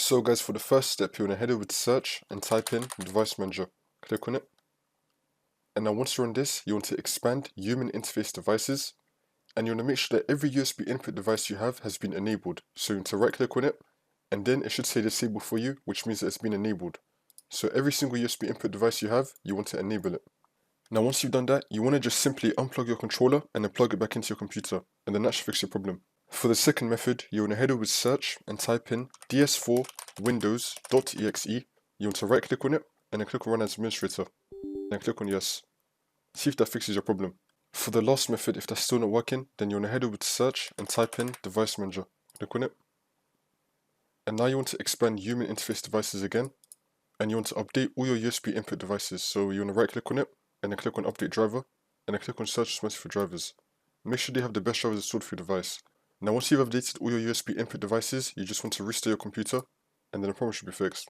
So guys, for the first step, you want to head over to search and type in device manager. Click on it. And now once you're on this, you want to expand human interface devices. And you want to make sure that every USB input device you have has been enabled. So you want to right click on it, and then it should say disable for you, which means that it's been enabled. So every single USB input device you have, you want to enable it. Now once you've done that, you want to just simply unplug your controller and then plug it back into your computer, and then that should fix your problem. For the second method, you want to head over to search and type in DS4Windows.exe. You want to right click on it and then click on run as administrator. Then click on yes. See if that fixes your problem. For the last method, if that's still not working, then you want to head over to search and type in device manager. Click on it. And now you want to expand human interface devices again. And you want to update all your USB input devices. So you want to right click on it and then click on update driver and then click on search responsive for drivers. Make sure they have the best drivers installed for your device. Now once you've updated all your USB input devices, you just want to restart your computer and then the problem should be fixed.